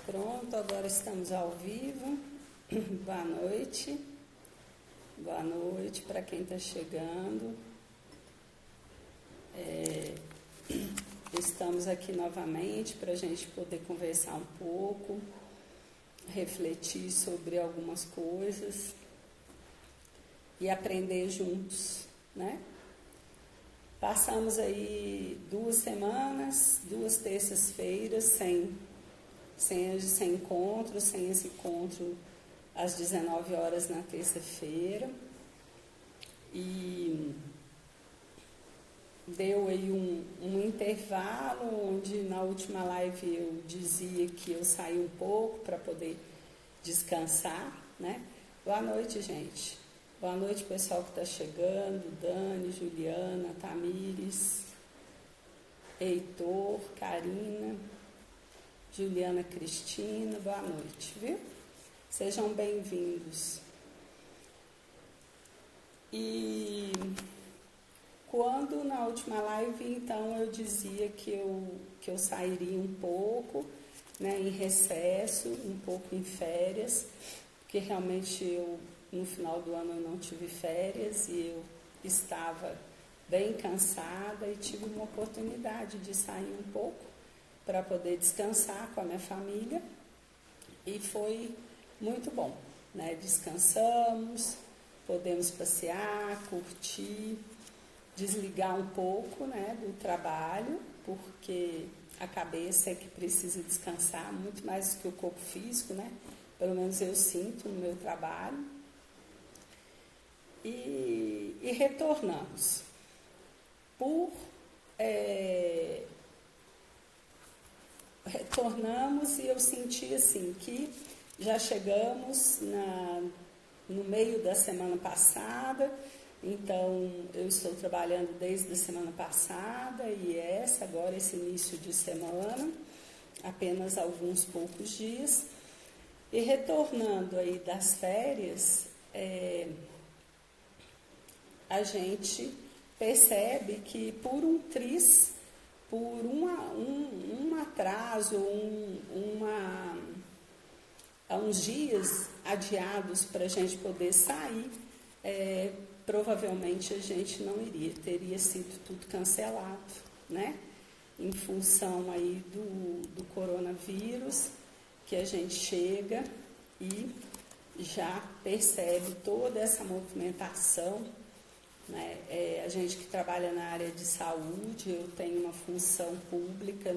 Pronto, agora estamos ao vivo. Boa noite. Boa noite para quem está chegando. Estamos aqui novamente para a gente poder conversar um pouco, refletir sobre algumas coisas e aprender juntos, né? Passamos aí 2 semanas, 2 terças-feiras sem encontro, sem esse encontro às 19 horas na terça-feira. E deu aí um intervalo, onde na última live eu dizia que eu saí um pouco para poder descansar, né? Boa noite, gente. Boa noite, pessoal que está chegando, Dani, Juliana, Tamires, Heitor, Karina, Juliana Cristina, boa noite, viu? Sejam bem-vindos. E quando na última live, então, eu dizia que eu sairia um pouco, né, em recesso, um pouco em férias, porque realmente no final do ano eu não tive férias e eu estava bem cansada e tive uma oportunidade de sair um pouco para poder descansar com a minha família e foi muito bom, né? Descansamos, podemos passear, curtir, desligar um pouco, né, do trabalho, porque a cabeça é que precisa descansar muito mais do que o corpo físico, né? Pelo menos eu sinto no meu trabalho. E retornamos. Retornamos e eu senti assim que já chegamos no meio da semana passada, então eu estou trabalhando desde a semana passada e agora esse início de semana, apenas alguns poucos dias, e retornando aí das férias, a gente percebe que por um triz, por um atraso, uns dias adiados para a gente poder sair, provavelmente a gente não iria, teria sido tudo cancelado, né? Em função aí do coronavírus, que a gente chega e já percebe toda essa movimentação, né? A gente que trabalha na área de saúde, eu tenho uma função pública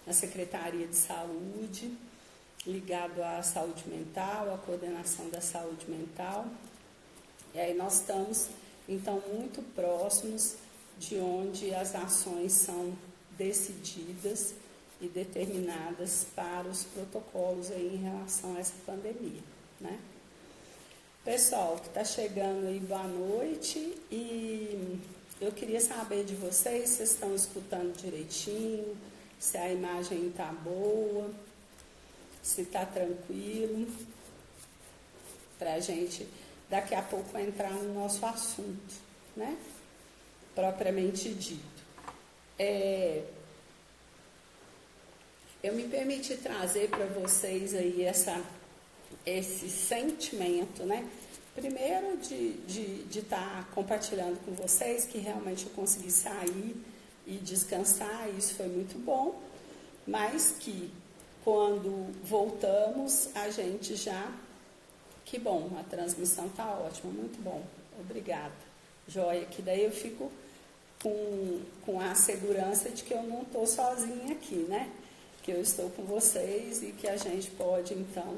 na Secretaria de Saúde, ligado à saúde mental, à coordenação da saúde mental. E aí nós estamos, então, muito próximos de onde as ações são decididas e determinadas para os protocolos aí em relação a essa pandemia, né? Pessoal que está chegando aí, boa noite, e eu queria saber de vocês, se vocês estão escutando direitinho, se a imagem está boa, se está tranquilo, para a gente daqui a pouco entrar no nosso assunto, né? Propriamente dito. Eu me permiti trazer para vocês aí esse sentimento, né? Primeiro de estar compartilhando com vocês que realmente eu consegui sair e descansar, isso foi muito bom, mas que quando voltamos a gente já, que bom, a transmissão está ótima, muito bom, obrigada, joia, que daí eu fico com a segurança de que eu não estou sozinha aqui, né? Que eu estou com vocês e que a gente pode então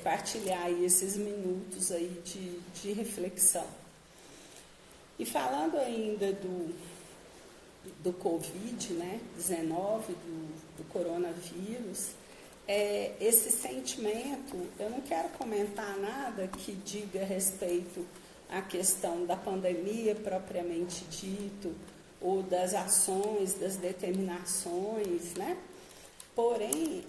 partilhar aí esses minutos aí de reflexão. E falando ainda do Covid, né, 19, do coronavírus, esse sentimento, eu não quero comentar nada que diga respeito à questão da pandemia propriamente dito, ou das ações, das determinações, né? Porém,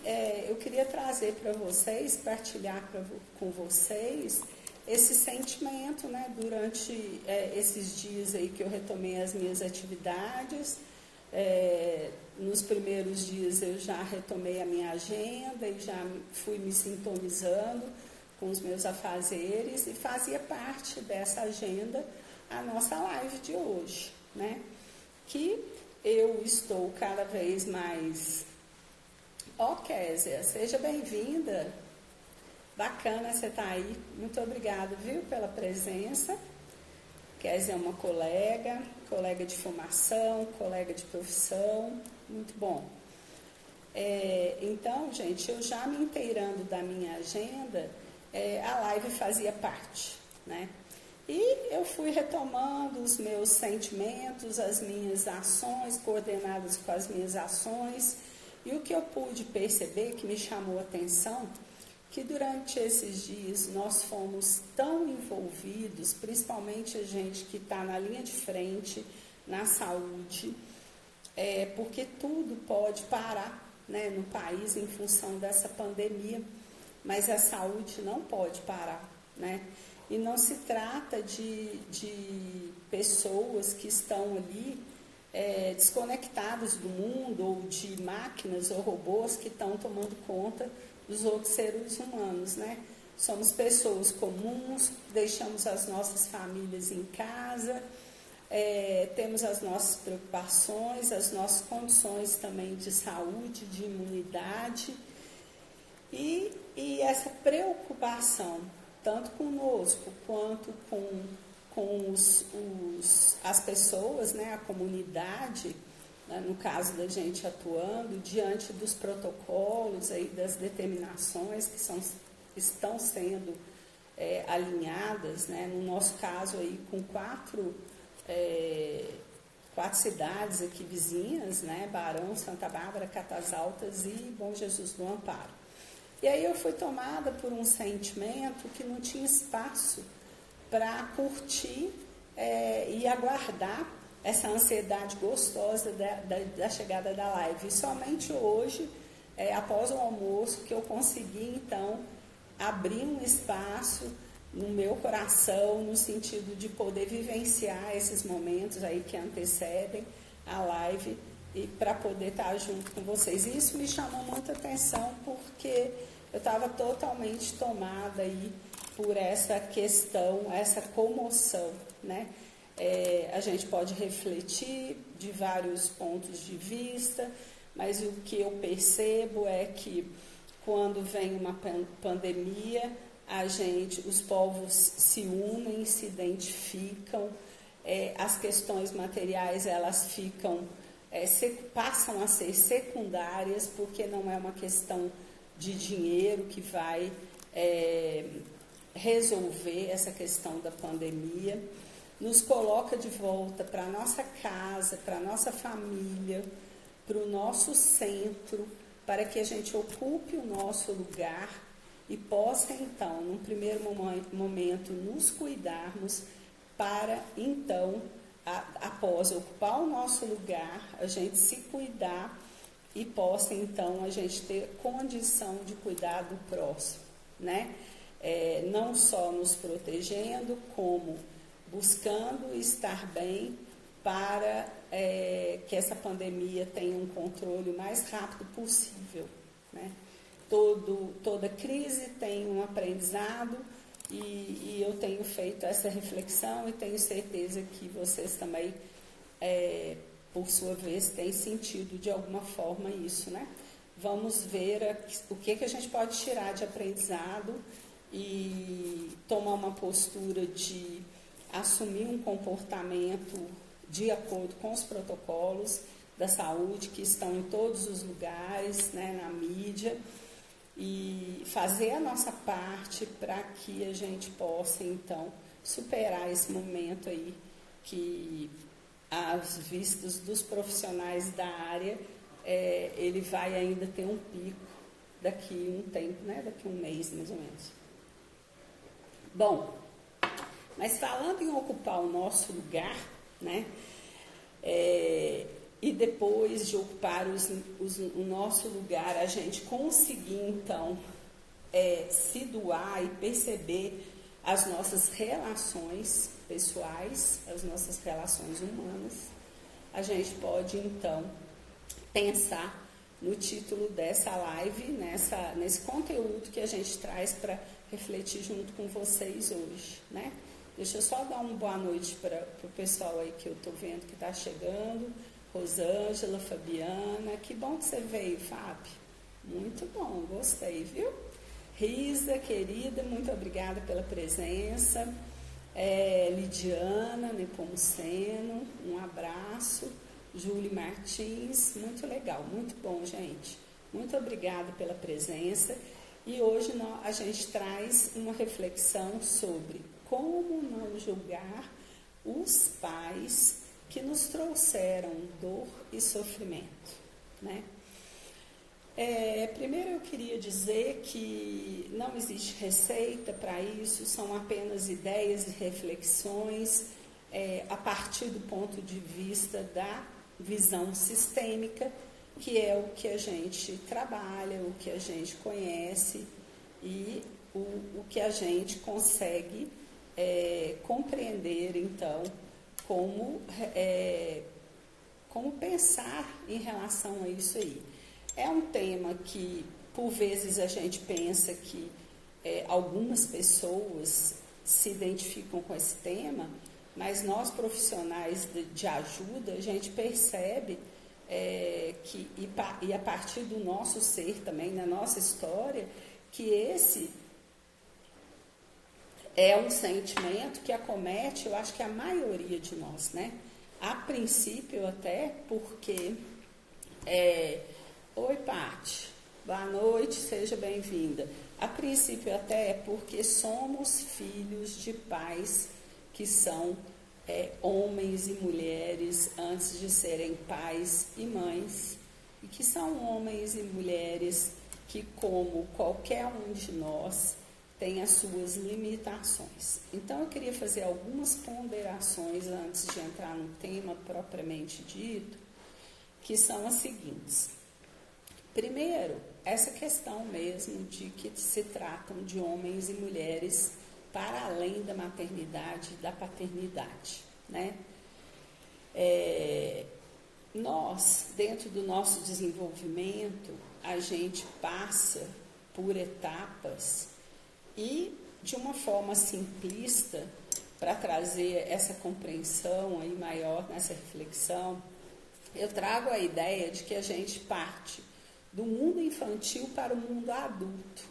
eu queria trazer para vocês, partilhar com vocês esse sentimento, né, durante esses dias aí que eu retomei as minhas atividades, nos primeiros dias eu já retomei a minha agenda e já fui me sintonizando com os meus afazeres e fazia parte dessa agenda a nossa live de hoje, né? Que eu estou cada vez mais... Ó, Kézia, seja bem-vinda. Bacana você estar aí. Muito obrigada, viu, pela presença. Kézia é uma colega de formação, colega de profissão. Muito bom. Então, gente, eu já me inteirando da minha agenda, a live fazia parte, né? E eu fui retomando os meus sentimentos, as minhas ações, coordenadas com as minhas ações. E o que eu pude perceber, que me chamou a atenção, que durante esses dias nós fomos tão envolvidos, principalmente a gente que está na linha de frente, na saúde, porque tudo pode parar, né, no país em função dessa pandemia, mas a saúde não pode parar, né? E não se trata de pessoas que estão ali desconectadas do mundo, ou de máquinas ou robôs que estão tomando conta dos outros seres humanos, né? Somos pessoas comuns, deixamos as nossas famílias em casa, temos as nossas preocupações, as nossas condições também de saúde, de imunidade, e essa preocupação, tanto conosco quanto com as pessoas, né, a comunidade, né, no caso da gente atuando diante dos protocolos, aí, das determinações que estão sendo alinhadas, né, no nosso caso aí com quatro cidades aqui vizinhas, né, Barão, Santa Bárbara, Catas Altas e Bom Jesus do Amparo. E aí eu fui tomada por um sentimento que não tinha espaço para curtir e aguardar essa ansiedade gostosa da chegada da live. E somente hoje, após o almoço, que eu consegui, então, abrir um espaço no meu coração, no sentido de poder vivenciar esses momentos aí que antecedem a live e para poder estar junto com vocês. E isso me chamou muita atenção, porque eu estava totalmente tomada aí por essa questão, essa comoção, né? A gente pode refletir de vários pontos de vista, mas o que eu percebo é que quando vem uma pandemia, os povos se unem, se identificam, as questões materiais elas passam a ser secundárias, porque não é uma questão de dinheiro que vai resolver essa questão da pandemia. Nos coloca de volta para a nossa casa, para a nossa família, para o nosso centro, para que a gente ocupe o nosso lugar e possa, então, num primeiro momento, nos cuidarmos para, então, após ocupar o nosso lugar, a gente se cuidar e possa, então, a gente ter condição de cuidar do próximo, né? Não só nos protegendo, como buscando estar bem para que essa pandemia tenha um controle o mais rápido possível, né? Toda crise tem um aprendizado e eu tenho feito essa reflexão e tenho certeza que vocês também, por sua vez, têm sentido de alguma forma isso, né? Vamos ver o que a gente pode tirar de aprendizado e tomar uma postura de assumir um comportamento de acordo com os protocolos da saúde que estão em todos os lugares, né, na mídia, e fazer a nossa parte para que a gente possa, então, superar esse momento aí que, às vistas dos profissionais da área, ele vai ainda ter um pico daqui um tempo, né, daqui um mês, mais ou menos. Bom, mas falando em ocupar o nosso lugar, né, e depois de ocupar o nosso lugar, a gente conseguir, então, se doar e perceber as nossas relações pessoais, as nossas relações humanas, a gente pode, então, pensar no título dessa live, nesse conteúdo que a gente traz para refletir junto com vocês hoje, né? Deixa eu só dar uma boa noite para o pessoal aí que eu estou vendo que está chegando. Rosângela, Fabiana, que bom que você veio, Fábio. Muito bom, gostei, viu? Risa, querida, muito obrigada pela presença. Lidiana Nepomuceno, um abraço. Júlia Martins, muito legal, muito bom, gente. Muito obrigada pela presença. E hoje a gente traz uma reflexão sobre como não julgar os pais que nos trouxeram dor e sofrimento, né? Primeiro eu queria dizer que não existe receita para isso, são apenas ideias e reflexões a partir do ponto de vista da visão sistêmica, que é o que a gente trabalha, o que a gente conhece e o que a gente consegue compreender, então, como pensar em relação a isso aí. É um tema que, por vezes, a gente pensa que algumas pessoas se identificam com esse tema, mas nós, profissionais de ajuda, a gente percebe que, e a partir do nosso ser também, na nossa história, que esse é um sentimento que acomete, eu acho que a maioria de nós, né? A princípio até porque... Oi, Pati. Boa noite, seja bem-vinda. A princípio até porque somos filhos de pais que são homens e mulheres antes de serem pais e mães, e que são homens e mulheres que, como qualquer um de nós, tem as suas limitações. Então, eu queria fazer algumas ponderações antes de entrar no tema propriamente dito, que são as seguintes. Primeiro, essa questão mesmo de que se tratam de homens e mulheres para além da maternidade e da paternidade, né? Nós, dentro do nosso desenvolvimento, a gente passa por etapas e, de uma forma simplista, para trazer essa compreensão aí maior nessa reflexão, eu trago a ideia de que a gente parte do mundo infantil para o mundo adulto,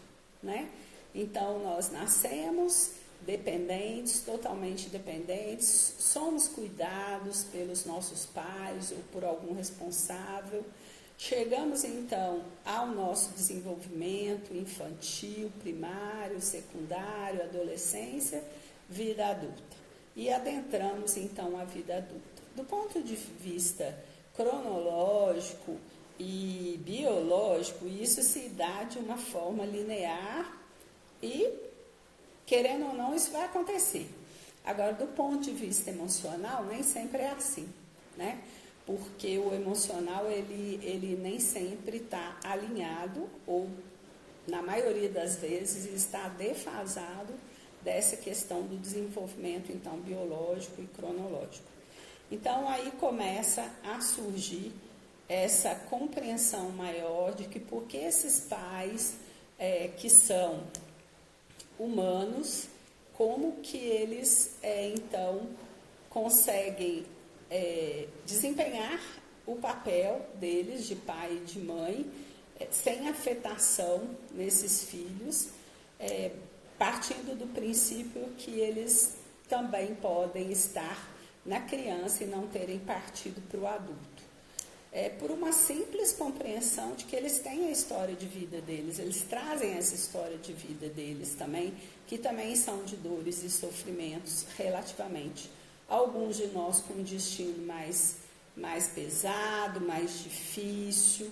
né? Então, nós nascemos dependentes, totalmente dependentes, somos cuidados pelos nossos pais ou por algum responsável. Chegamos, então, ao nosso desenvolvimento infantil, primário, secundário, adolescência, vida adulta. E adentramos, então, a vida adulta. Do ponto de vista cronológico e biológico, isso se dá de uma forma linear e, querendo ou não, isso vai acontecer. Agora, do ponto de vista emocional, nem sempre é assim, né? Porque o emocional, ele nem sempre está alinhado, ou, na maioria das vezes, está defasado dessa questão do desenvolvimento, então, biológico e cronológico. Então, aí começa a surgir essa compreensão maior de que porque esses pais que são humanos, como que eles, então, conseguem desempenhar o papel deles de pai e de mãe, sem afetação nesses filhos, partindo do princípio que eles também podem estar na criança e não terem partido para o adulto. Por uma simples compreensão de que eles têm a história de vida deles, eles trazem essa história de vida deles também, que também são de dores e sofrimentos relativamente. Alguns de nós com um destino mais pesado, mais difícil,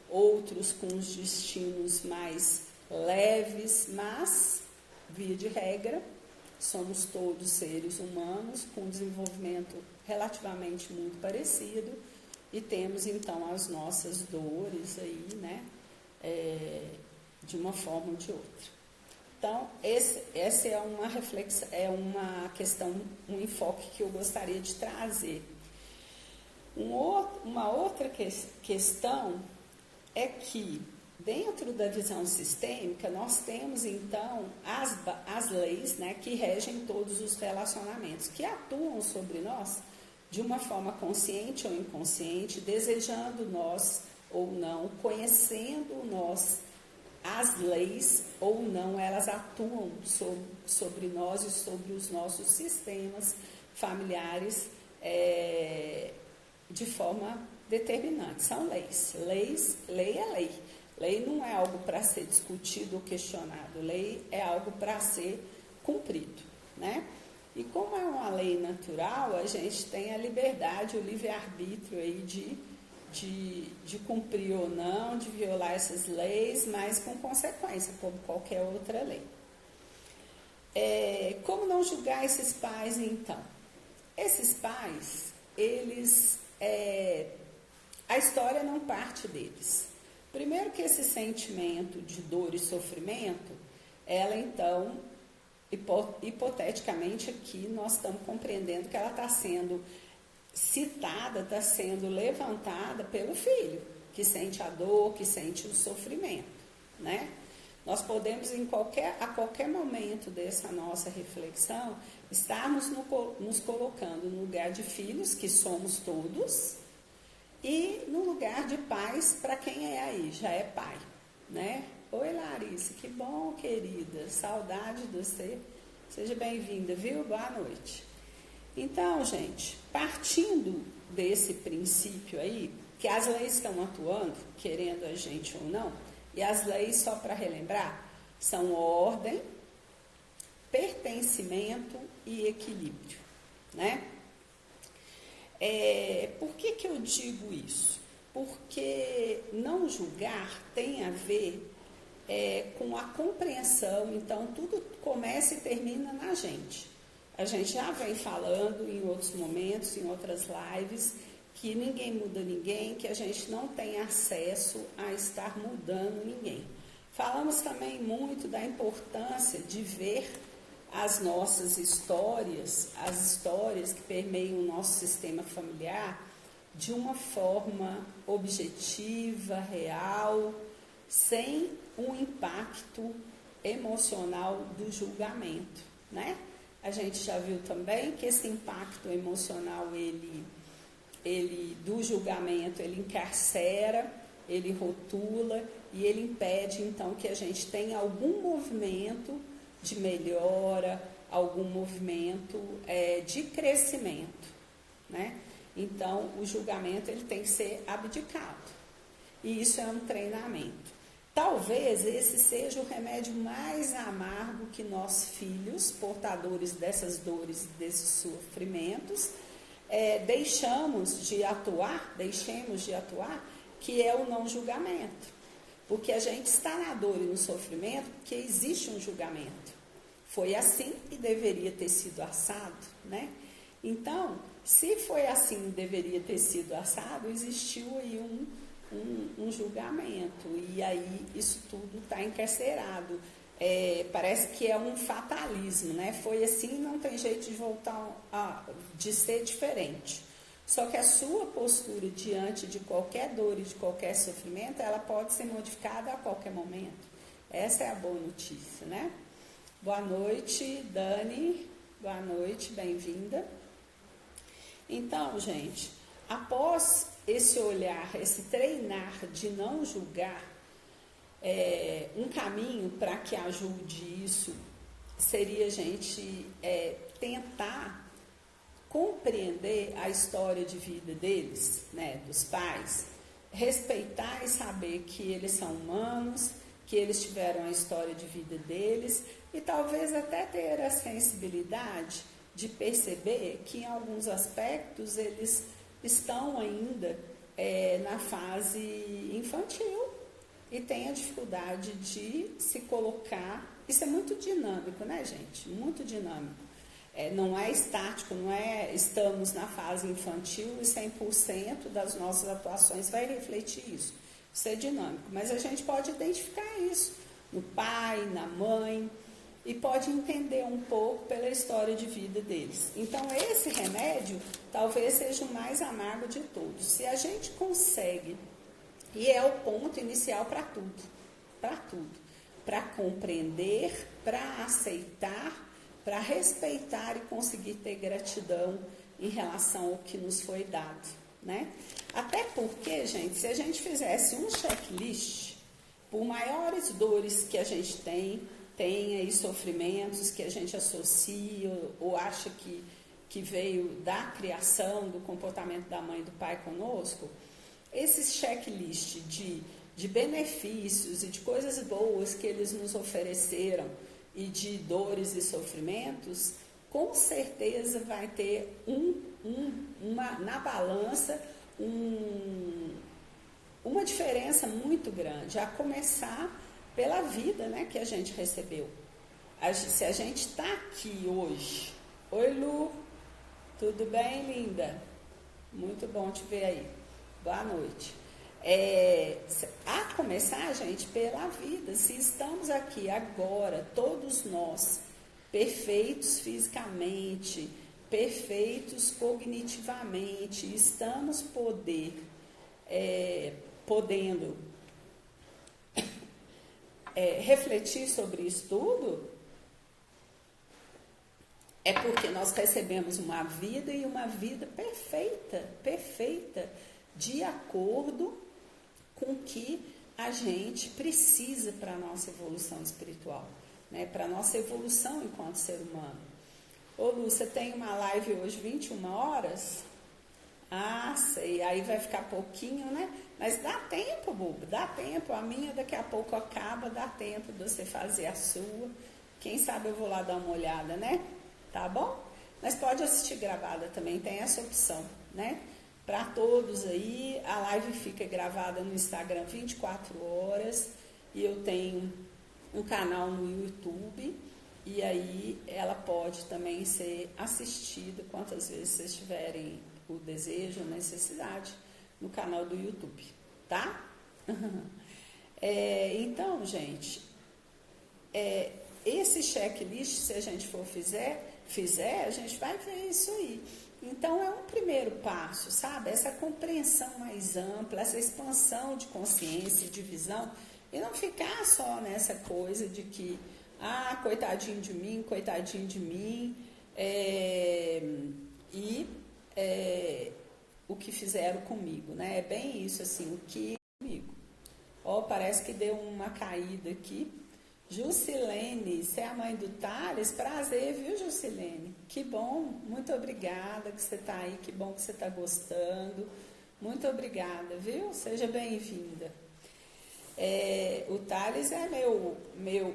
outros com os destinos mais leves, mas, via de regra, somos todos seres humanos com um desenvolvimento relativamente muito parecido e temos, então, as nossas dores aí, né, de uma forma ou de outra. Então, essa é uma reflexão, é uma questão, um enfoque que eu gostaria de trazer. Uma outra questão é que, dentro da visão sistêmica, nós temos, então, as leis, né, que regem todos os relacionamentos, que atuam sobre nós de uma forma consciente ou inconsciente, desejando nós ou não, conhecendo nós, as leis ou não, elas atuam sobre nós e sobre os nossos sistemas familiares de forma determinante. São leis. Lei é lei. Lei não é algo para ser discutido ou questionado. Lei é algo para ser cumprido, né? E como é uma lei natural, a gente tem a liberdade, o livre-arbítrio aí de cumprir ou não, de violar essas leis, mas com consequência, como qualquer outra lei. Como não julgar esses pais, então? Esses pais, eles... a história não parte deles. Primeiro que esse sentimento de dor e sofrimento, ela então, hipoteticamente aqui, nós estamos compreendendo que ela está sendo citada, está sendo levantada pelo filho, que sente a dor, que sente o sofrimento, né? Nós podemos, a qualquer momento dessa nossa reflexão, estarmos nos colocando no lugar de filhos, que somos todos, e no lugar de pais, para quem é aí, já é pai, né? Oi, Larissa, que bom, querida, saudade de você, seja bem-vinda, viu? Boa noite. Então, gente, partindo desse princípio aí, que as leis estão atuando, querendo a gente ou não, e as leis, só para relembrar, são ordem, pertencimento e equilíbrio, né? Por que eu digo isso? Porque não julgar tem a ver com a compreensão, então tudo começa e termina na gente. A gente já vem falando em outros momentos, em outras lives, que ninguém muda ninguém, que a gente não tem acesso a estar mudando ninguém. Falamos também muito da importância de ver as nossas histórias, as histórias que permeiam o nosso sistema familiar, de uma forma objetiva, real, sem um impacto emocional do julgamento, né? A gente já viu também que esse impacto emocional, ele do julgamento, ele encarcera, ele rotula e ele impede, então, que a gente tenha algum movimento de melhora, algum movimento de crescimento, né? Então, o julgamento, ele tem que ser abdicado. E isso é um treinamento. Talvez esse seja o remédio mais amargo que nós, filhos, portadores dessas dores, desses sofrimentos, deixemos de atuar, que é o não julgamento. Porque a gente está na dor e no sofrimento porque existe um julgamento. Foi assim e deveria ter sido assado, né? Então, se foi assim e deveria ter sido assado, existiu aí um julgamento. E aí isso tudo está encarcerado. Parece que é um fatalismo, né? Foi assim, não tem jeito de voltar de ser diferente. Só que a sua postura diante de qualquer dor e de qualquer sofrimento, ela pode ser modificada a qualquer momento. Essa é a boa notícia, né? Boa noite, Dani. Boa noite, bem-vinda. Então, gente, após esse olhar, esse treinar de não julgar, um caminho para que ajude isso seria a gente tentar compreender a história de vida deles, né, dos pais, respeitar e saber que eles são humanos, que eles tiveram a história de vida deles e talvez até ter a sensibilidade de perceber que em alguns aspectos eles estão ainda na fase infantil e têm a dificuldade de se colocar. Isso é muito dinâmico, né, gente? Muito dinâmico. Não é estático, não é estamos na fase infantil e 100% das nossas atuações vai refletir isso. Isso é dinâmico, mas a gente pode identificar isso no pai, na mãe, e pode entender um pouco pela história de vida deles. Então, esse remédio talvez seja o mais amargo de todos. Se a gente consegue, e é o ponto inicial para tudo, para compreender, para aceitar, para respeitar e conseguir ter gratidão em relação ao que nos foi dado, né? Até porque, gente, se a gente fizesse um checklist, por maiores dores que a gente tem aí sofrimentos que a gente associa ou acha que veio da criação, do comportamento da mãe e do pai conosco, esse checklist de benefícios e de coisas boas que eles nos ofereceram e de dores e sofrimentos, com certeza vai ter na balança uma diferença muito grande, a começar pela vida, né, que a gente recebeu. Se a gente está aqui hoje, oi Lu, tudo bem, linda? Muito bom te ver aí, boa noite. A começar, gente, pela vida. Se estamos aqui agora, todos nós, perfeitos fisicamente, perfeitos cognitivamente, estamos podendo refletir sobre isso tudo, é porque nós recebemos uma vida e uma vida perfeita, de acordo com o que a gente precisa para a nossa evolução espiritual, né? Para a nossa evolução enquanto ser humano. Ô Lu, você tem uma live hoje 21 horas? Ah, sei, aí vai ficar pouquinho, né? Mas dá tempo, bobo, dá tempo. A minha daqui a pouco acaba, dá tempo de você fazer a sua. Quem sabe eu vou lá dar uma olhada, né? Tá bom? Mas pode assistir gravada também, tem essa opção, né? Para todos aí, a live fica gravada no Instagram 24 horas e eu tenho um canal no YouTube e aí ela pode também ser assistida quantas vezes vocês tiverem o desejo, a necessidade, no canal do YouTube, tá? Então, gente, esse checklist, se a gente for fizer, a gente vai ver isso aí. Então, é um primeiro passo, sabe? Essa compreensão mais ampla, essa expansão de consciência e de visão, e não ficar só nessa coisa de que, coitadinho de mim, o que fizeram comigo, né? É bem isso, assim, o que comigo. Ó, parece que deu uma caída aqui. Jusilene, você é a mãe do Thales? Prazer, viu, Jusilene? Que bom, muito obrigada que você está aí, que bom que você está gostando. Muito obrigada, viu? Seja bem-vinda. O Thales é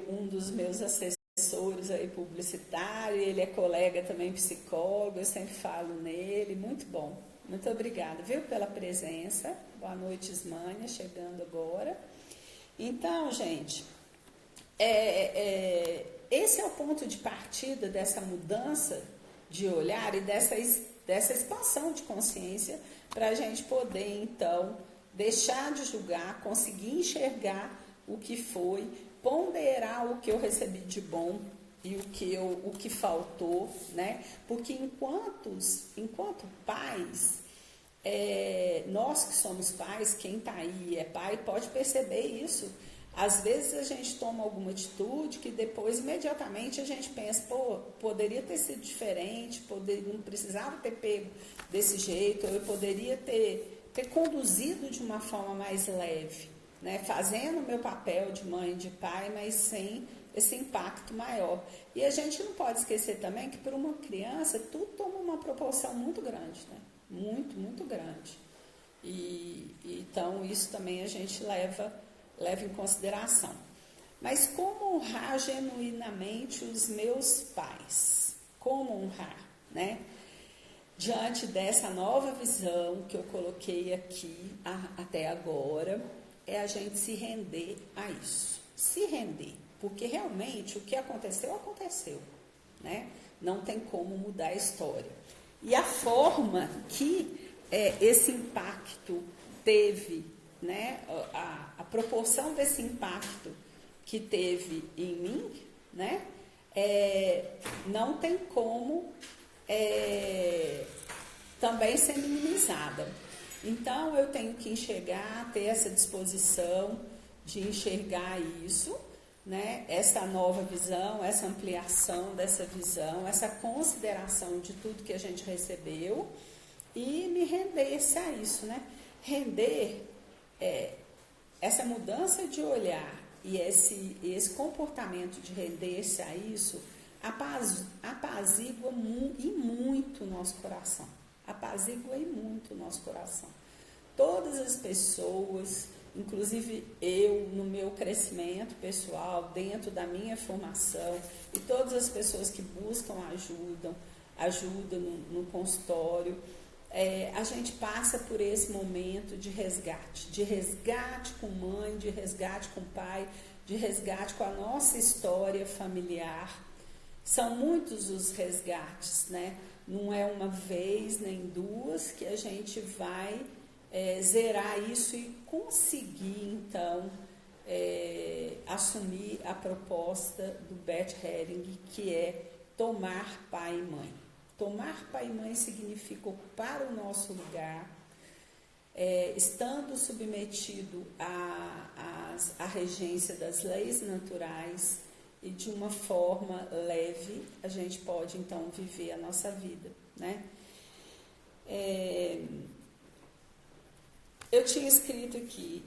um dos meus assessores aí publicitário, ele é colega também psicólogo, eu sempre falo nele, muito bom. Muito obrigada, viu, pela presença. Boa noite, Ismânia, chegando agora. Então, gente, esse é o ponto de partida dessa mudança de olhar e dessa expansão de consciência para a gente poder, então, deixar de julgar, conseguir enxergar o que foi, ponderar o que eu recebi de bom e o que faltou, né? Porque enquanto pais, nós que somos pais, quem está aí é pai, pode perceber isso. Às vezes a gente toma alguma atitude que depois, imediatamente, a gente pensa, poderia ter sido diferente, não precisava ter pego desse jeito, ou eu poderia ter conduzido de uma forma mais leve, né? Fazendo o meu papel de mãe e de pai, mas sem esse impacto maior. E a gente não pode esquecer também que para uma criança tudo toma uma proporção muito grande, né? Muito grande. Então isso também a gente leva em consideração. Mas como honrar genuinamente os meus pais? Como honrar, né? Diante dessa nova visão que eu coloquei aqui até agora, é a gente se render a isso. Se render, porque realmente o que aconteceu, né? Não tem como mudar a história. E a forma que esse impacto teve, né? A proporção desse impacto que teve em mim, né? não tem como também ser minimizada. Então, eu tenho que enxergar, ter essa disposição de enxergar isso, né? Essa nova visão, essa ampliação dessa visão, essa consideração de tudo que a gente recebeu e me render-se a isso, né? Render, essa mudança de olhar e esse comportamento de render-se a isso apazigua e muito o nosso coração. Apazigua e muito o nosso coração. Todas as pessoas, inclusive eu, no meu crescimento pessoal, dentro da minha formação, e todas as pessoas que buscam ajuda no consultório, a gente passa por esse momento de resgate com mãe, de resgate com pai, de resgate com a nossa história familiar. São muitos os resgates, né? Não é uma vez nem duas que a gente vai zerar isso e conseguir, então, assumir a proposta do Beth Helling, que é tomar pai e mãe. Tomar pai e mãe significa ocupar o nosso lugar, estando submetido à regência das leis naturais, e de uma forma leve a gente pode então viver a nossa vida, né? Eu tinha escrito aqui,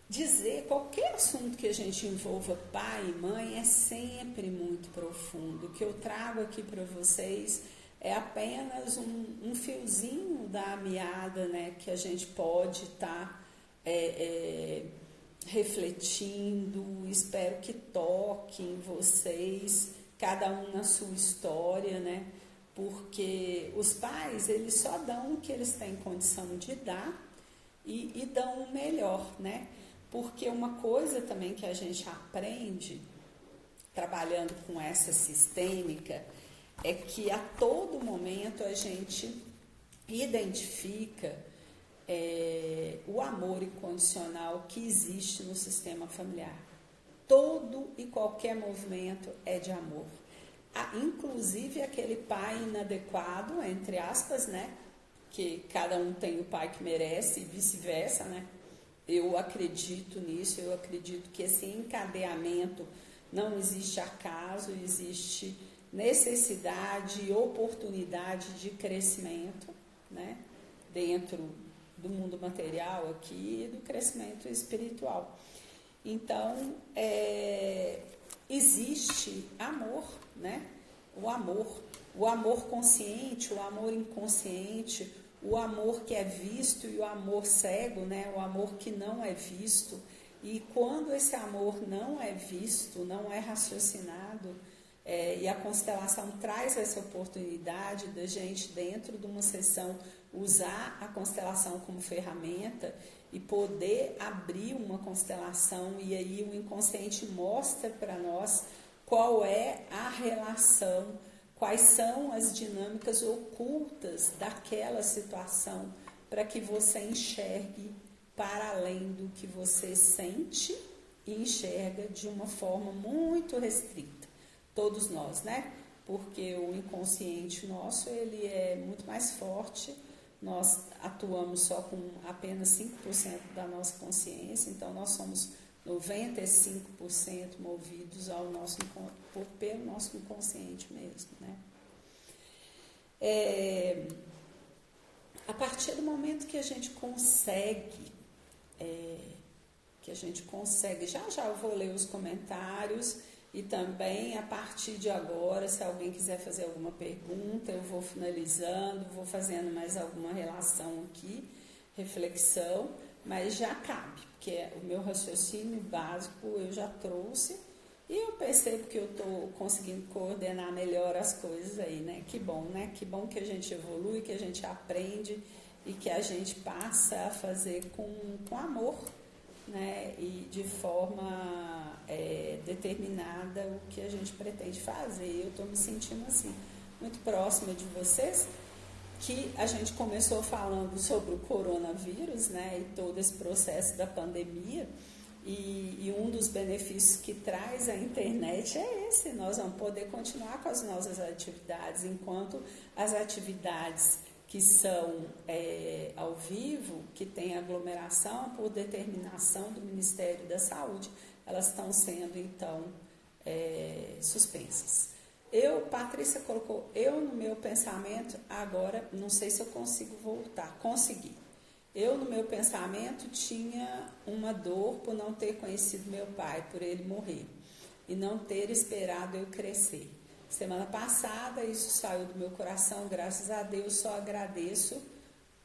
dizer qualquer assunto que a gente envolva pai e mãe é sempre muito profundo. O que eu trago aqui para vocês é apenas um fiozinho da meada, né, que a gente pode estar refletindo. Espero que toque em vocês, cada um na sua história, né? Porque os pais, eles só dão o que eles têm condição de dar e dão o melhor, né? Porque uma coisa também que a gente aprende trabalhando com essa sistêmica é que a todo momento a gente identifica o amor incondicional que existe no sistema familiar. Todo e qualquer movimento é de amor. Inclusive aquele pai inadequado, entre aspas, né? Que cada um tem o pai que merece e vice-versa, né? Eu acredito nisso, eu acredito que esse encadeamento não existe acaso, existe necessidade e oportunidade de crescimento, né? Dentro do mundo material aqui e do crescimento espiritual. Então, existe amor, né? O amor consciente, o amor inconsciente, o amor que é visto e o amor cego, né? O amor que não é visto. E quando esse amor não é visto, não é raciocinado, e a constelação traz essa oportunidade da gente, dentro de uma sessão, usar a constelação como ferramenta e poder abrir uma constelação, e aí o inconsciente mostra para nós qual é a relação, quais são as dinâmicas ocultas daquela situação, para que você enxergue para além do que você sente e enxerga de uma forma muito restrita. Todos nós, né? Porque o inconsciente nosso, ele é muito mais forte. Nós atuamos só com apenas 5% da nossa consciência, então nós somos 95% movidos pelo nosso inconsciente mesmo, né? A partir do momento que a gente consegue, já eu vou ler os comentários, e também a partir de agora, se alguém quiser fazer alguma pergunta, eu vou finalizando, vou fazendo mais alguma relação aqui, reflexão, mas já cabe, porque o meu raciocínio básico eu já trouxe e eu percebo que eu estou conseguindo coordenar melhor as coisas aí, né? Que bom, né? Que bom que a gente evolui, que a gente aprende e que a gente passa a fazer com amor, né? E de forma determinada o que a gente pretende fazer. Eu estou me sentindo assim, muito próxima de vocês, que a gente começou falando sobre o coronavírus, né? E todo esse processo da pandemia, E um dos benefícios que traz a internet é esse: nós vamos poder continuar com as nossas atividades, enquanto as atividades que são ao vivo, que tem aglomeração por determinação do Ministério da Saúde, elas estão sendo, então, suspensas. Patrícia colocou, no meu pensamento, agora, não sei se eu consigo voltar, consegui. No meu pensamento, tinha uma dor por não ter conhecido meu pai, por ele morrer, e não ter esperado eu crescer. Semana passada, isso saiu do meu coração, graças a Deus, só agradeço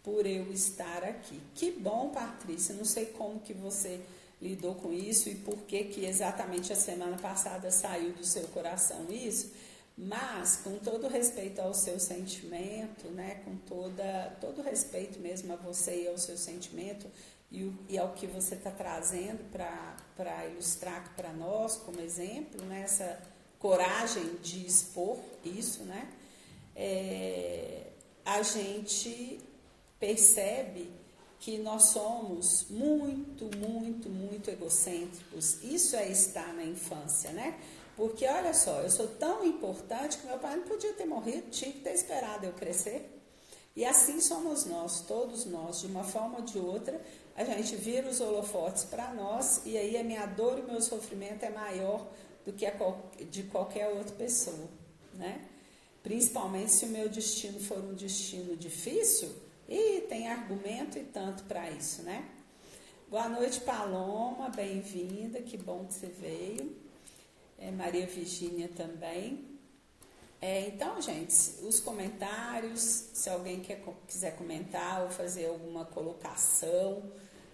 por eu estar aqui. Que bom, Patrícia, não sei como que você lidou com isso e por que exatamente a semana passada saiu do seu coração isso, mas com todo respeito ao seu sentimento, né, com todo respeito mesmo a você e ao seu sentimento e ao que você está trazendo para ilustrar para nós como exemplo, né, essa coragem de expor isso, né, a gente percebe que nós somos muito, muito, muito egocêntricos. Isso é estar na infância, né? Porque, olha só, eu sou tão importante que meu pai não podia ter morrido, tinha que ter esperado eu crescer. E assim somos nós, todos nós, de uma forma ou de outra, a gente vira os holofotes para nós, e aí a minha dor e o meu sofrimento é maior do que de qualquer outra pessoa, né? Principalmente se o meu destino for um destino difícil, e tem argumento e tanto para isso, né? Boa noite, Paloma, bem-vinda, que bom que você veio. Maria Virgínia também. Então, gente, os comentários, se alguém quiser comentar ou fazer alguma colocação,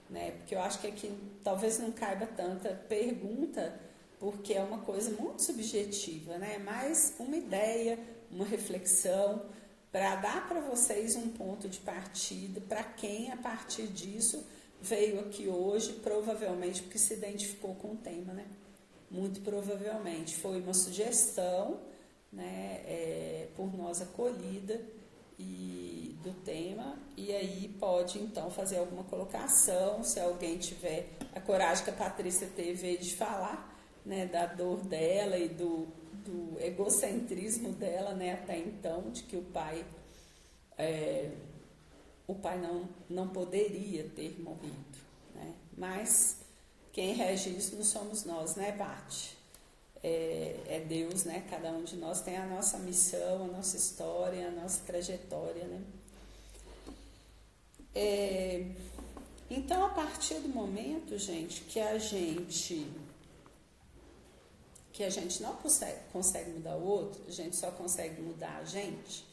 né? Porque eu acho que aqui talvez não caiba tanta pergunta, porque é uma coisa muito subjetiva, né? Mas uma ideia, uma reflexão, para dar para vocês um ponto de partida, para quem a partir disso veio aqui hoje, provavelmente porque se identificou com o tema, né? Muito provavelmente foi uma sugestão, né, por nós acolhida do tema, e aí pode então fazer alguma colocação, se alguém tiver a coragem que a Patrícia teve de falar, né, da dor dela e do egocentrismo dela, né, até então, de que o pai não poderia ter morrido, né? Mas quem rege isso não somos nós, né, Paty? É Deus, né? Cada um de nós tem a nossa missão, a nossa história, a nossa trajetória, né? Então, a partir do momento, gente, que a gente não consegue mudar o outro, a gente só consegue mudar a gente,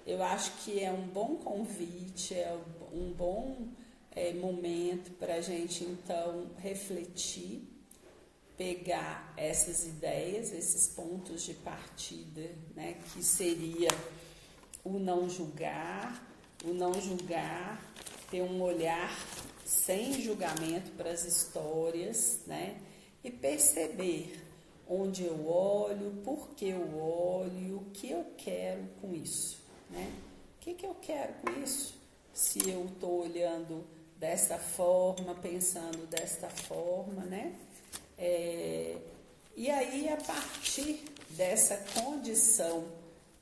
eu acho que é um bom convite, é um bom momento para a gente, então, refletir, pegar essas ideias, esses pontos de partida, né, que seria o não julgar, ter um olhar sem julgamento para as histórias, né, e perceber onde eu olho, por que eu olho, o que eu quero com isso, né? O que eu quero com isso? Se eu estou olhando desta forma, pensando desta forma, né? E aí, a partir dessa condição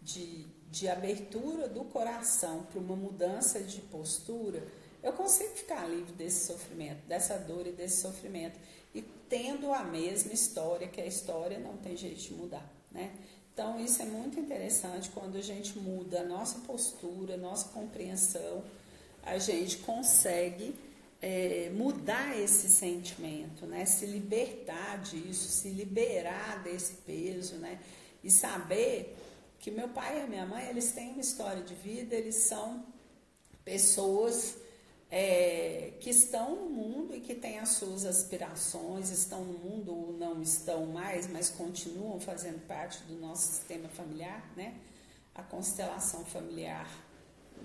de abertura do coração para uma mudança de postura, eu consigo ficar livre desse sofrimento, dessa dor e desse sofrimento, e tendo a mesma história, que a história não tem jeito de mudar, né? Então, isso é muito interessante, quando a gente muda a nossa postura, a nossa compreensão, a gente consegue mudar esse sentimento, né? Se libertar disso, se liberar desse peso, né? E saber que meu pai e a minha mãe, eles têm uma história de vida, eles são pessoas que estão no mundo e que têm as suas aspirações, estão no mundo ou não estão mais, mas continuam fazendo parte do nosso sistema familiar, né? A constelação familiar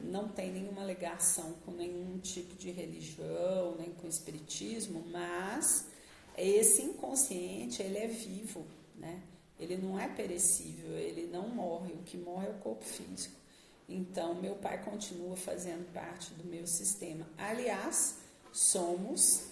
não tem nenhuma ligação com nenhum tipo de religião, nem com espiritismo, mas esse inconsciente, ele é vivo, né? Ele não é perecível, ele não morre, o que morre é o corpo físico. Então, meu pai continua fazendo parte do meu sistema. Aliás, somos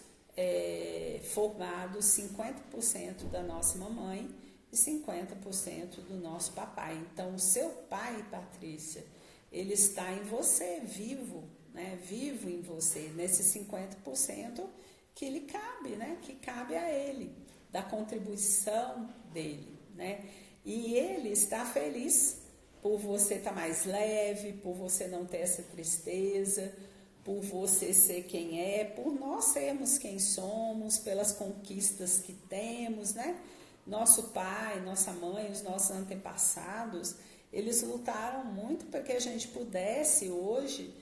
formado 50% da nossa mamãe e 50% do nosso papai. Então, o seu pai, Patrícia, ele está em você, vivo, né? Vivo em você, nesses 50% que lhe cabe, né? Que cabe a ele, da contribuição dele, né? E ele está feliz por você estar mais leve, por você não ter essa tristeza, por você ser quem é, por nós sermos quem somos, pelas conquistas que temos, né? Nosso pai, nossa mãe, os nossos antepassados, eles lutaram muito para que a gente pudesse hoje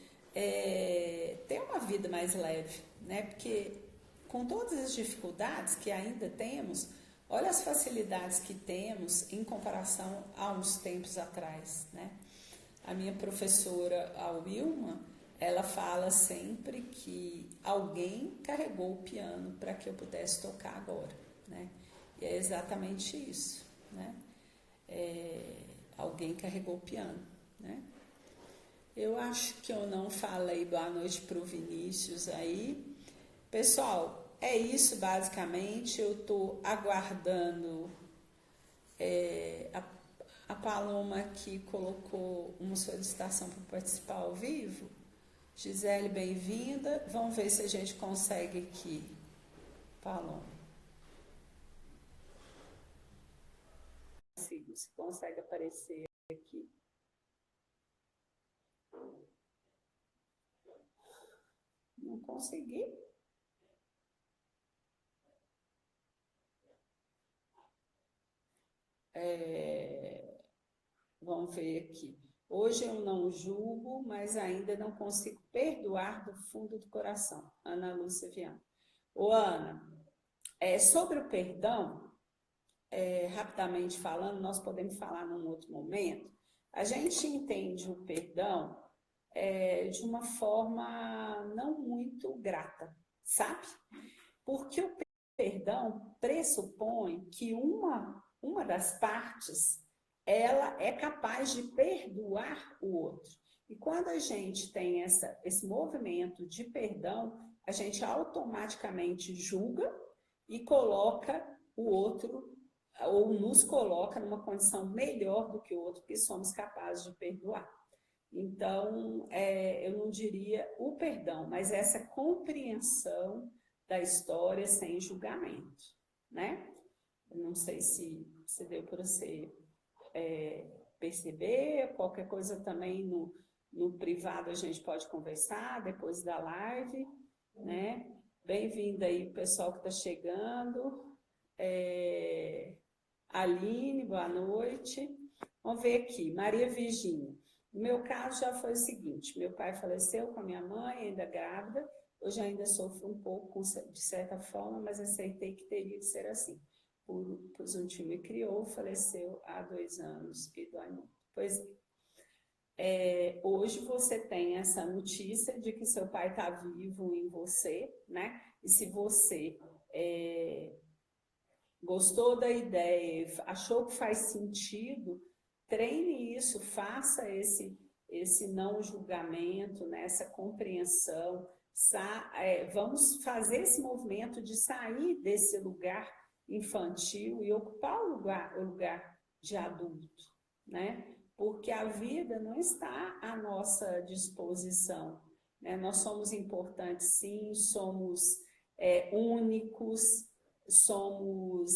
ter uma vida mais leve, né? Porque com todas as dificuldades que ainda temos, olha as facilidades que temos em comparação a uns tempos atrás, né? A minha professora, a Wilma, ela fala sempre que alguém carregou o piano para que eu pudesse tocar agora, né? E é exatamente isso, né? Alguém carregou o piano, né? Eu acho que eu não falei boa noite para o Vinícius aí. Pessoal, é isso basicamente. Eu estou aguardando a Paloma que colocou uma solicitação para participar ao vivo. Gisele, bem-vinda. Vamos ver se a gente consegue aqui. Paloma. Se consegue aparecer aqui. Não consegui. Vamos ver aqui. Hoje eu não julgo, mas ainda não consigo perdoar do fundo do coração. Ana Lúcia Viana. Ô, Ana, sobre o perdão, rapidamente falando, nós podemos falar num outro momento. A gente entende o perdão de uma forma não muito grata, sabe? Porque o perdão pressupõe que uma das partes ela é capaz de perdoar o outro. E quando a gente tem esse movimento de perdão, a gente automaticamente julga e coloca o outro, ou nos coloca numa condição melhor do que o outro, que somos capazes de perdoar. Então, eu não diria o perdão, mas essa compreensão da história sem julgamento, né? Eu não sei se deu para você perceber, qualquer coisa também no privado a gente pode conversar depois da live, né? Bem-vindo aí o pessoal que está chegando. Aline, boa noite. Vamos ver aqui, Maria Virgínia. No meu caso já foi o seguinte, meu pai faleceu com a minha mãe, ainda grávida, hoje ainda sofro um pouco, de certa forma, mas aceitei que teria que ser assim. Pois um tio me criou, faleceu há 2 anos e dói muito. Pois hoje você tem essa notícia de que seu pai está vivo em você, né? E se você gostou da ideia, achou que faz sentido, treine isso, faça esse não julgamento, né, essa compreensão, vamos fazer esse movimento de sair desse lugar infantil e ocupar o lugar de adulto, né? Porque a vida não está à nossa disposição, né? Nós somos importantes sim, somos únicos, somos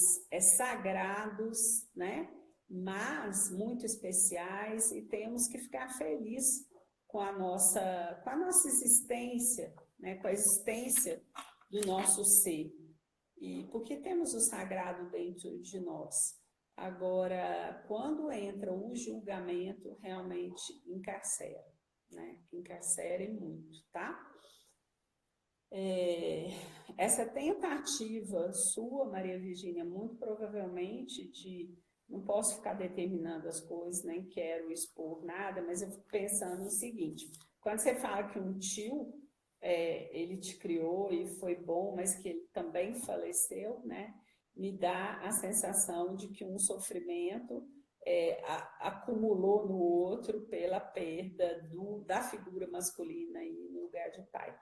sagrados, né? Mas muito especiais e temos que ficar felizes com a nossa existência, né? Com a existência do nosso ser. E porque temos o sagrado dentro de nós. Agora, quando entra o julgamento, realmente encarcera, né? Encarcera e muito, tá? Essa tentativa sua, Maria Virgínia, muito provavelmente não posso ficar determinando as coisas, nem quero expor nada, mas eu fico pensando no seguinte, quando você fala que um tio, ele te criou e foi bom, mas que ele também faleceu, né? Me dá a sensação de que um sofrimento acumulou no outro pela perda da figura masculina e no lugar de pai.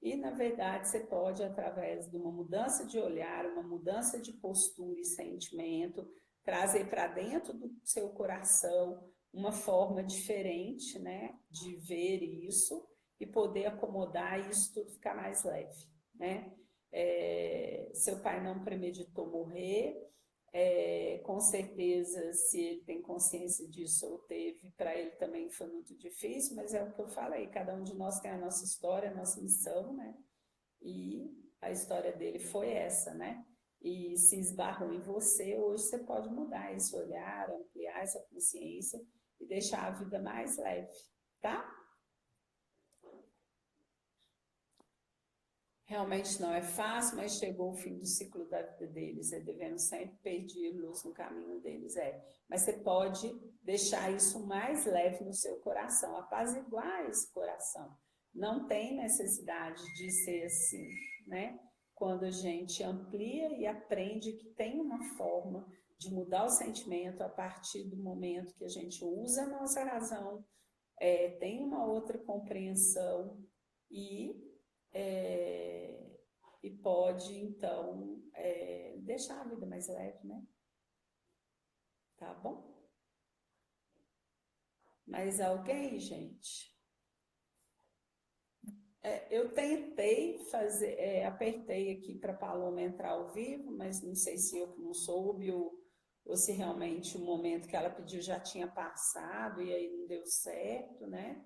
E, na verdade, você pode, através de uma mudança de olhar, uma mudança de postura e sentimento, trazer para dentro do seu coração uma forma diferente, né, de ver isso e poder acomodar e isso tudo ficar mais leve, né? Seu pai não premeditou morrer, com certeza, se ele tem consciência disso ou teve, para ele também foi muito difícil, mas é o que eu falei, cada um de nós tem a nossa história, a nossa missão, né? E a história dele foi essa, né? E se esbarrou em você, hoje você pode mudar esse olhar, ampliar essa consciência e deixar a vida mais leve, tá? Realmente não é fácil, mas chegou o fim do ciclo da vida deles, devemos sempre pedir luz no caminho deles, Mas você pode deixar isso mais leve no seu coração, apaziguar esse coração. Não tem necessidade de ser assim, né? Quando a gente amplia e aprende que tem uma forma de mudar o sentimento a partir do momento que a gente usa a nossa razão, tem uma outra compreensão e é, e pode, então, deixar a vida mais leve, né? Tá bom? Mas alguém, gente? Eu tentei fazer, apertei aqui para a Paloma entrar ao vivo, mas não sei se eu não soube ou se realmente o momento que ela pediu já tinha passado e aí não deu certo, né?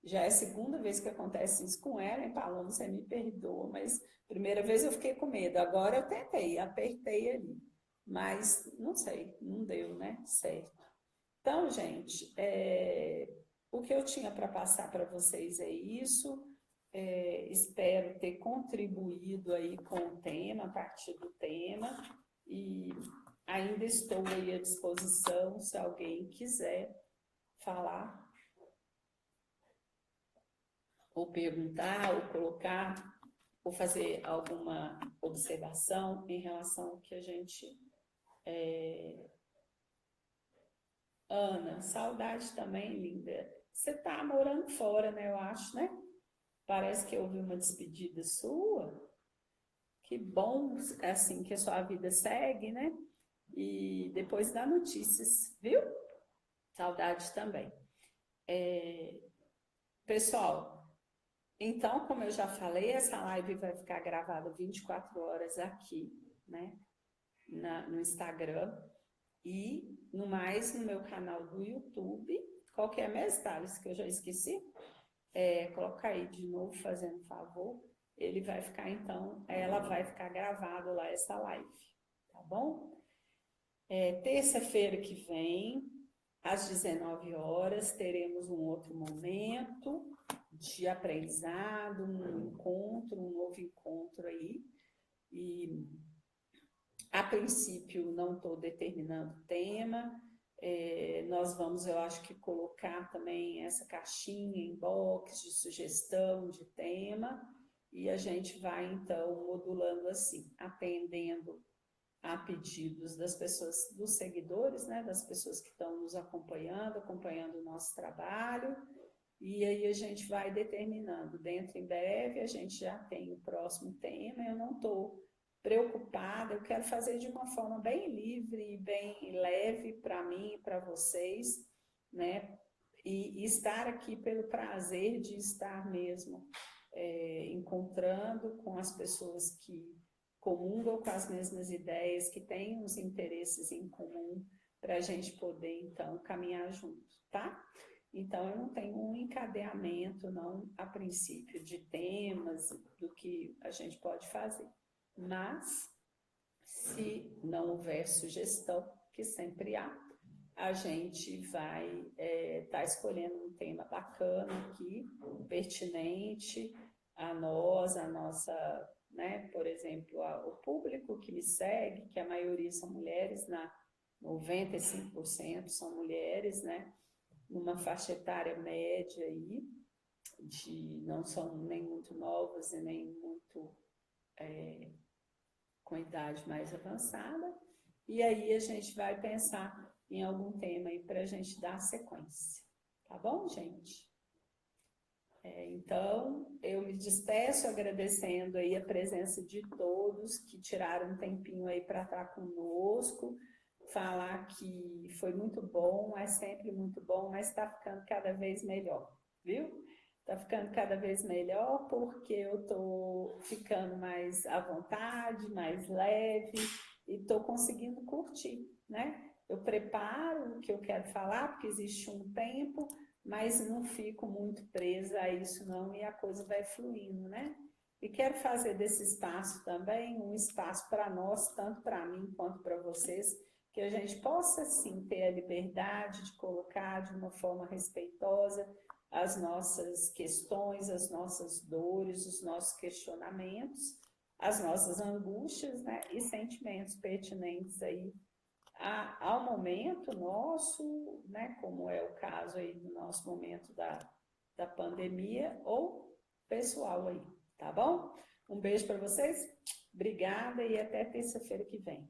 Já é a segunda vez que acontece isso com ela, hein, Paloma? Você me perdoa, mas primeira vez eu fiquei com medo. Agora eu tentei, apertei ali. Mas não sei, não deu, né? Certo. Então, gente, o que eu tinha para passar para vocês é isso. Espero ter contribuído aí com o tema, a partir do tema. E ainda estou aí à disposição, se alguém quiser falar ou perguntar, ou colocar, ou fazer alguma observação em relação ao que a gente. Ana, saudade também, linda. Você está morando fora, né? Eu acho, né? Parece que eu ouvi uma despedida sua. Que bom, assim, que a sua vida segue, né? E depois dá notícias, viu? Saudade também. Pessoal, então, como eu já falei, essa live vai ficar gravada 24 horas aqui, né? No Instagram e no mais no meu canal do YouTube. Qual que é mesmo, Thales, que eu já esqueci? Coloca aí de novo, fazendo favor. Ele vai ficar, então, ela vai ficar gravada lá, essa live, tá bom? Terça-feira que vem, às 19 horas, teremos um outro momento de aprendizado, um encontro, um novo encontro aí. E a princípio, não estou determinando o tema. Nós vamos, eu acho que, colocar também essa caixinha em box de sugestão de tema e a gente vai, então, modulando assim, atendendo a pedidos das pessoas, dos seguidores, né, das pessoas que estão nos acompanhando, acompanhando o nosso trabalho, e aí a gente vai determinando. Dentro em breve a gente já tem o próximo tema, eu não estou preocupada, eu quero fazer de uma forma bem livre e bem leve para mim e para vocês, né? E estar aqui pelo prazer de estar mesmo encontrando com as pessoas que comungam com as mesmas ideias, que têm os interesses em comum, para a gente poder, então, caminhar junto, tá? Então, eu não tenho um encadeamento, não, a princípio, de temas, do que a gente pode fazer. Mas, se não houver sugestão, que sempre há, a gente vai estar escolhendo um tema bacana aqui, pertinente a nós, a nossa, né, por exemplo, o público que me segue, que a maioria são mulheres, 95% são mulheres, né, numa faixa etária média aí, não são nem muito novas e nem muito com idade mais avançada, e aí a gente vai pensar em algum tema aí para a gente dar sequência. Tá bom, gente? Então, eu me despeço agradecendo aí a presença de todos que tiraram um tempinho aí para estar conosco, falar que foi muito bom, é sempre muito bom, mas está ficando cada vez melhor, viu? Está ficando cada vez melhor porque eu estou ficando mais à vontade, mais leve e estou conseguindo curtir, né? Eu preparo o que eu quero falar, porque existe um tempo, mas não fico muito presa a isso não e a coisa vai fluindo, né? E quero fazer desse espaço também um espaço para nós, tanto para mim quanto para vocês, que a gente possa sim ter a liberdade de colocar de uma forma respeitosa as nossas questões, as nossas dores, os nossos questionamentos, as nossas angústias, né? E sentimentos pertinentes aí ao momento nosso, né, como é o caso aí do nosso momento da pandemia, ou pessoal aí, tá bom? Um beijo para vocês, obrigada e até terça-feira que vem.